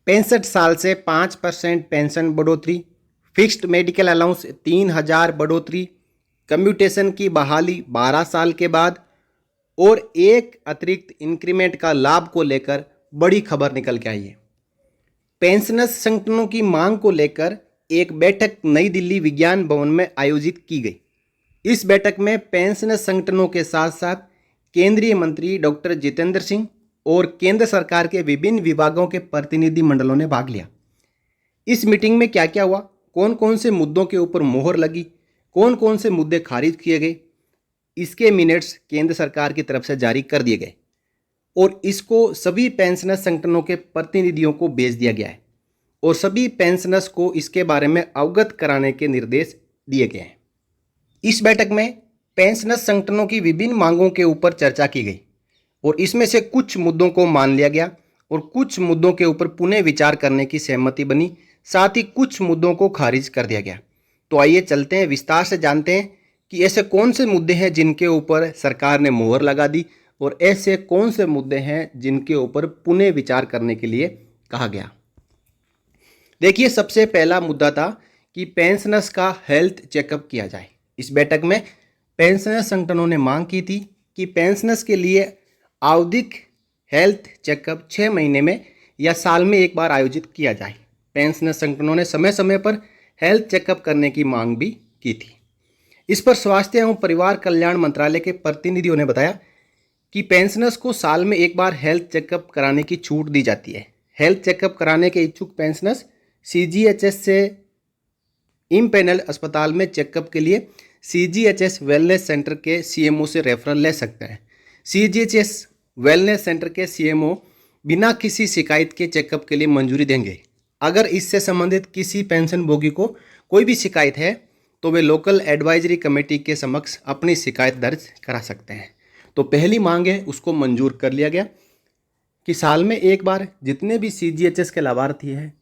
65 साल से 5% पेंशन बढ़ोतरी, फिक्स्ड मेडिकल अलाउंस 3,000 बढ़ोतरी, कम्यूटेशन की बहाली 12 साल के बाद और एक अतिरिक्त इंक्रीमेंट का लाभ को लेकर बड़ी खबर निकल के आई है। पेंशनर्स संगठनों की मांग को लेकर एक बैठक नई दिल्ली विज्ञान भवन में आयोजित की गई। इस बैठक में पेंशनर्स संगठनों के साथ साथ केंद्रीय मंत्री डॉक्टर जितेंद्र सिंह और केंद्र सरकार के विभिन्न विभागों के प्रतिनिधि मंडलों ने भाग लिया। इस मीटिंग में क्या क्या हुआ, कौन कौन से मुद्दों के ऊपर मोहर लगी, कौन कौन से मुद्दे खारिज किए गए, इसके मिनट्स केंद्र सरकार की तरफ से जारी कर दिए गए और इसको सभी पेंशनर्स संगठनों के प्रतिनिधियों को भेज दिया गया है और सभी पेंशनर्स को इसके बारे में अवगत कराने के निर्देश दिए गए हैं। इस बैठक में पेंशनर्स संगठनों की विभिन्न मांगों के ऊपर चर्चा की गई और इसमें से कुछ मुद्दों को मान लिया गया और कुछ मुद्दों के ऊपर पुनः विचार करने की सहमति बनी, साथ ही कुछ मुद्दों को खारिज कर दिया गया। तो आइए चलते हैं, विस्तार से जानते हैं कि ऐसे कौन से मुद्दे हैं जिनके ऊपर सरकार ने मोहर लगा दी और ऐसे कौन से मुद्दे हैं जिनके ऊपर पुनः विचार करने के लिए कहा गया। देखिए, सबसे पहला मुद्दा था कि पेंशनर्स का हेल्थ चेकअप किया जाए। इस बैठक में पेंशनर्स संगठनों ने मांग की थी कि पेंशनर्स के लिए आवधिक हेल्थ चेकअप 6 महीने में या साल में एक बार आयोजित किया जाए। पेंशनर्स संगठनों ने समय समय पर हेल्थ चेकअप करने की मांग भी की थी। इस पर स्वास्थ्य एवं परिवार कल्याण मंत्रालय के प्रतिनिधियों ने बताया कि पेंशनर्स को साल में एक बार हेल्थ चेकअप कराने की छूट दी जाती है। हेल्थ चेकअप कराने के इच्छुक पेंशनर्स सीजीएचएस से इम्पैनल अस्पताल में चेकअप के लिए सीजीएचएस वेलनेस सेंटर के सीएमओ से रेफरल ले सकते हैं। सीजीएचएस वेलनेस सेंटर के सीएमओ बिना किसी शिकायत के चेकअप के लिए मंजूरी देंगे। अगर इससे संबंधित किसी पेंशनभोगी को कोई भी शिकायत है तो वे लोकल एडवाइजरी कमेटी के समक्ष अपनी शिकायत दर्ज करा सकते हैं। तो पहली मांग है उसको मंजूर कर लिया गया कि साल में एक बार जितने भी सीजीएचएस के लाभार्थी हैं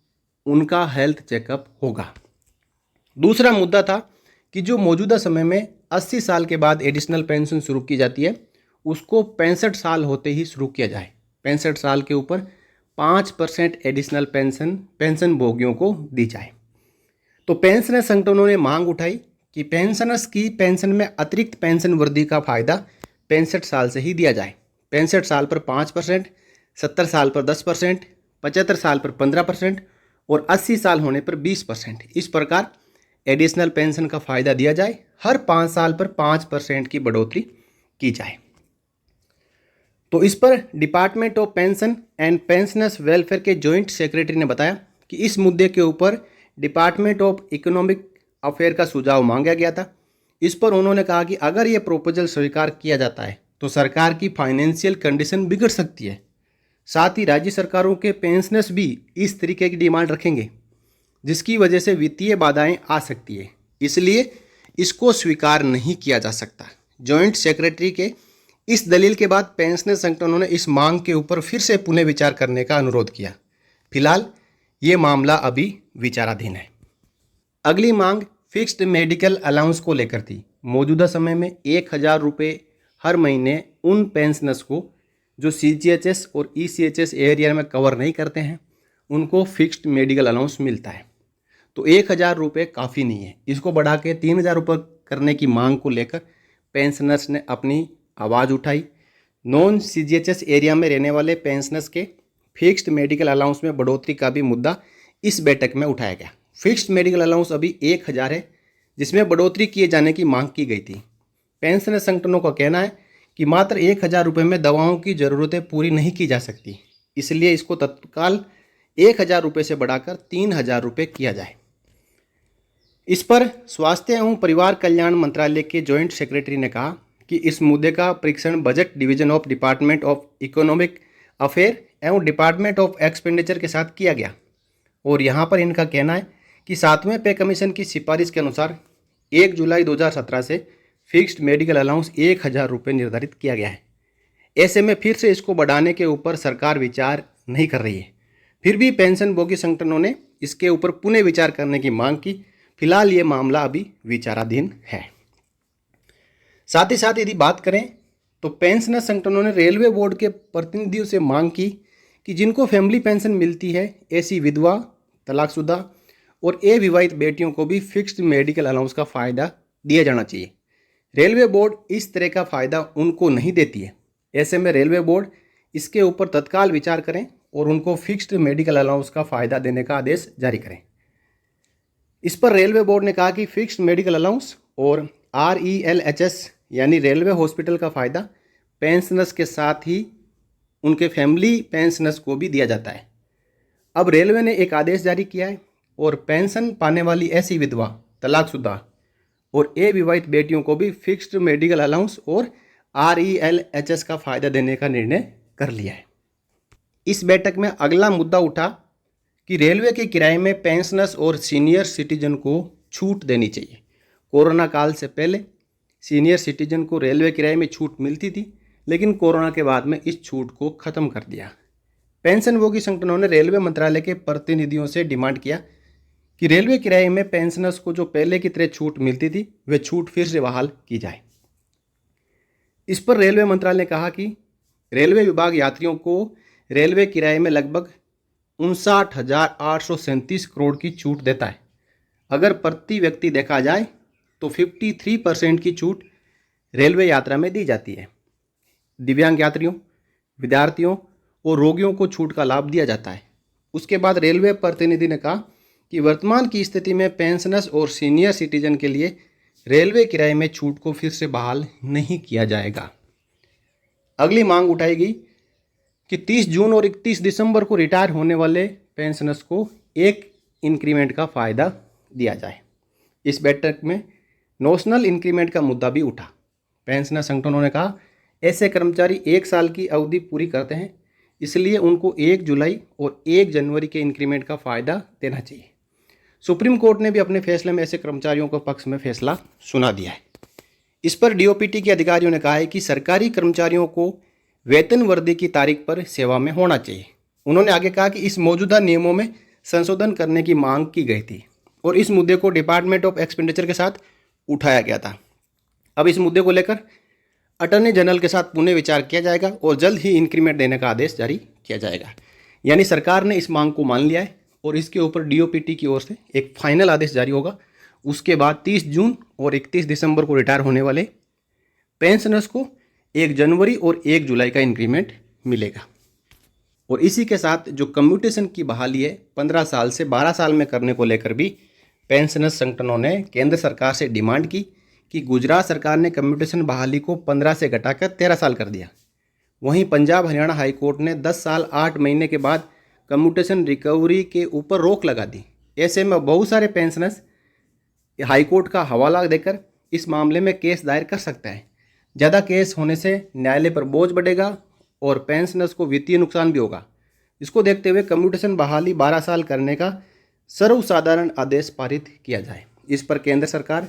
उनका हेल्थ चेकअप होगा। दूसरा मुद्दा था कि जो मौजूदा समय में 80 साल के बाद एडिशनल पेंशन शुरू की जाती है उसको 65 साल होते ही शुरू किया जाए। 65 साल के ऊपर 5% एडिशनल पेंशन भोगियों को दी जाए। तो पेंशनर संगठनों ने मांग उठाई कि पेंशनर्स की पेंशन में अतिरिक्त पेंशन वृद्धि का फायदा 65 साल से ही दिया जाए। 65 साल पर 5%, 70 साल पर 10%, 75 साल पर 15% और 80 साल होने पर 20%। इस प्रकार एडिशनल पेंशन का फायदा दिया जाए। हर 5 साल पर 5% की बढ़ोतरी की जाए। तो इस पर department of pension and pensioners welfare के जॉइंट सेक्रेटरी ने बताया कि इस मुद्दे के ऊपर डिपार्टमेंट ऑफ इकोनॉमिक अफेयर का सुझाव मांगा गया था। इस पर उन्होंने कहा कि अगर ये प्रपोजल स्वीकार किया जाता है तो सरकार की फाइनेंशियल कंडीशन बिगड़ सकती है। साथ ही राज्य सरकारों के पेंशनर्स भी इस तरीके की डिमांड रखेंगे जिसकी वजह से वित्तीय बाधाएं आ सकती है, इसलिए इसको स्वीकार नहीं किया जा सकता। जॉइंट सेक्रेटरी के इस दलील के बाद पेंशनर संगठनों ने इस मांग के ऊपर फिर से पुनः विचार करने का अनुरोध किया। फिलहाल ये मामला अभी विचाराधीन है। अगली मांग फिक्स्ड मेडिकल अलाउंस को लेकर थी। मौजूदा समय में 1,000 रुपये हर महीने उन पेंशनर्स को जो सीजीएचएस और ईसीएचएस एरिया में कवर नहीं करते हैं उनको फिक्स्ड मेडिकल अलाउंस मिलता है। तो 1,000 रुपये काफ़ी नहीं है, इसको बढ़ा के 3,000 रुपये करने की मांग को लेकर पेंशनर्स ने अपनी आवाज़ उठाई। नॉन सीजीएचएस एरिया में रहने वाले पेंशनर्स के फिक्स्ड मेडिकल अलाउंस में बढ़ोतरी का भी मुद्दा इस बैठक में उठाया गया। फिक्स्ड मेडिकल अलाउंस अभी 1,000 है जिसमें बढ़ोतरी किए जाने की मांग की गई थी। पेंशनर संगठनों का कहना है कि मात्र 1,000 रुपये में दवाओं की ज़रूरतें पूरी नहीं की जा सकती, इसलिए इसको तत्काल 1,000 रुपये से बढ़ाकर 3,000 रुपये किया जाए। इस पर स्वास्थ्य एवं परिवार कल्याण मंत्रालय के जॉइंट सेक्रेटरी ने कहा कि इस मुद्दे का परीक्षण budget division of department of economic affair एवं डिपार्टमेंट ऑफ एक्सपेंडिचर के साथ किया गया और यहाँ पर इनका कहना है कि 7वें पे कमीशन की सिफारिश के अनुसार 1 जुलाई 2017 से फिक्स्ड मेडिकल अलाउंस 1,000 रुपये निर्धारित किया गया है। ऐसे में फिर से इसको बढ़ाने के ऊपर सरकार विचार नहीं कर रही है। फिर भी पेंशनभोगी संगठनों ने इसके ऊपर पुनः विचार करने की मांग की। फिलहाल ये मामला अभी विचाराधीन है। साथ ही साथ यदि बात करें तो पेंशनर संगठनों ने रेलवे बोर्ड के प्रतिनिधियों से मांग की कि जिनको फैमिली पेंशन मिलती है ऐसी विधवा, तलाकशुदा और अविवाहित बेटियों को भी फिक्स्ड मेडिकल अलाउंस का फ़ायदा दिया जाना चाहिए। रेलवे बोर्ड इस तरह का फ़ायदा उनको नहीं देती है। ऐसे में रेलवे बोर्ड इसके ऊपर तत्काल विचार करें और उनको फिक्स्ड मेडिकल अलाउंस का फ़ायदा देने का आदेश जारी करें। इस पर रेलवे बोर्ड ने कहा कि फिक्स्ड मेडिकल अलाउंस और RELHS यानी रेलवे हॉस्पिटल का फ़ायदा पेंशनर्स के साथ ही उनके फैमिली पेंशनर्स को भी दिया जाता है। अब रेलवे ने एक आदेश जारी किया है और पेंशन पाने वाली ऐसी विधवा, तलाकशुदा और अविवाहित बेटियों को भी फिक्स्ड मेडिकल अलाउंस और RELHS का फ़ायदा देने का निर्णय कर लिया है। इस बैठक में अगला मुद्दा उठा कि रेलवे के किराए में पेंशनर्स और सीनियर सिटीजन को छूट देनी चाहिए। कोरोना काल से पहले सीनियर सिटीजन को रेलवे किराए में छूट मिलती थी, लेकिन कोरोना के बाद में इस छूट को ख़त्म कर दिया। पेंशनभोगी संगठनों ने रेलवे मंत्रालय के प्रतिनिधियों से डिमांड किया कि रेलवे किराए में पेंशनर्स को जो पहले की तरह छूट मिलती थी वे छूट फिर से बहाल की जाए। इस पर रेलवे मंत्रालय ने कहा कि रेलवे विभाग यात्रियों को रेलवे किराए में लगभग 59,837 करोड़ की छूट देता है। अगर प्रति व्यक्ति देखा जाए तो 53% की छूट रेलवे यात्रा में दी जाती है। दिव्यांग यात्रियों, विद्यार्थियों और रोगियों को छूट का लाभ दिया जाता है। उसके बाद रेलवे प्रतिनिधि ने कहा कि वर्तमान की स्थिति में पेंशनर्स और सीनियर सिटीजन के लिए रेलवे किराए में छूट को फिर से बहाल नहीं किया जाएगा। अगली मांग उठाई गई कि 30 जून और 31 दिसंबर को रिटायर होने वाले पेंशनर्स को एक इंक्रीमेंट का फ़ायदा दिया जाए। इस बैठक में नॉशनल इंक्रीमेंट का मुद्दा भी उठा। पेंशनर संगठनों ने कहा ऐसे कर्मचारी 1 साल की अवधि पूरी करते हैं, इसलिए उनको 1 जुलाई और 1 जनवरी के इंक्रीमेंट का फ़ायदा देना चाहिए। सुप्रीम कोर्ट ने भी अपने फैसले में ऐसे कर्मचारियों को पक्ष में फैसला सुना दिया है। इस पर DOPT के अधिकारियों ने कहा है कि सरकारी कर्मचारियों को वेतन वृद्धि की तारीख पर सेवा में होना चाहिए। उन्होंने आगे कहा कि इस मौजूदा नियमों में संशोधन करने की मांग की गई थी और इस मुद्दे को डिपार्टमेंट ऑफ एक्सपेंडिचर के साथ उठाया गया था। अब इस मुद्दे को लेकर अटॉर्नी जनरल के साथ पुनः विचार किया जाएगा और जल्द ही इंक्रीमेंट देने का आदेश जारी किया जाएगा। यानी सरकार ने इस मांग को मान लिया है और इसके ऊपर DOPT की ओर से एक फाइनल आदेश जारी होगा। उसके बाद 30 जून और 31 दिसंबर को रिटायर होने वाले पेंशनर्स को 1 जनवरी और 1 जुलाई का इंक्रीमेंट मिलेगा। और इसी के साथ जो कम्यूटेशन की बहाली है 15 साल से 12 साल में करने को लेकर भी पेंशनर्स संगठनों ने केंद्र सरकार से डिमांड की कि गुजरात सरकार ने कम्यूटेशन बहाली को 15 से घटाकर 13 साल कर दिया। वहीं पंजाब हरियाणा हाई कोर्ट ने 10 साल 8 महीने के बाद कम्यूटेशन रिकवरी के ऊपर रोक लगा दी। ऐसे में बहुत सारे पेंशनर्स हाई कोर्ट का हवाला देकर इस मामले में केस दायर कर सकता है। ज़्यादा केस होने से न्यायालय पर बोझ बढ़ेगा और पेंशनर्स को वित्तीय नुकसान भी होगा। इसको देखते हुए कम्यूटेशन बहाली 12 साल करने का सर्वसाधारण आदेश पारित किया जाए। इस पर केंद्र सरकार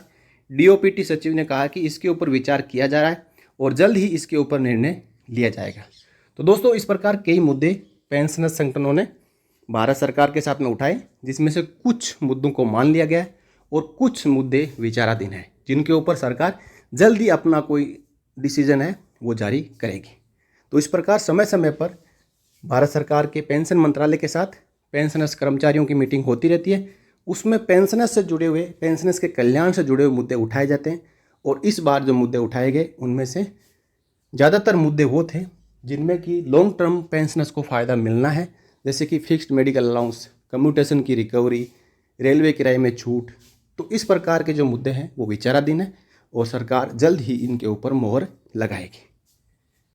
DOPT सचिव ने कहा कि इसके ऊपर विचार किया जा रहा है और जल्द ही इसके ऊपर निर्णय लिया जाएगा। तो दोस्तों, इस प्रकार कई मुद्दे पेंशनर्स संगठनों ने भारत सरकार के साथ में उठाए, जिसमें से कुछ मुद्दों को मान लिया गया है और कुछ मुद्दे विचाराधीन हैं, जिनके ऊपर सरकार जल्द ही अपना कोई डिसीजन है वो जारी करेगी। तो इस प्रकार समय समय पर भारत सरकार के पेंशन मंत्रालय के साथ पेंशनर्स कर्मचारियों की मीटिंग होती रहती है। उसमें पेंशनर्स से जुड़े हुए, पेंशनर्स के कल्याण से जुड़े हुए मुद्दे उठाए जाते हैं और इस बार जो मुद्दे उठाए गए उनमें से ज़्यादातर मुद्दे वो थे जिनमें कि लॉन्ग टर्म पेंशनर्स को फ़ायदा मिलना है, जैसे कि फिक्स्ड मेडिकल अलाउंस, कम्यूटेशन की रिकवरी, रेलवे किराए में छूट। तो इस प्रकार के जो मुद्दे हैं वो विचाराधीन है और सरकार जल्द ही इनके ऊपर मोहर लगाएगी।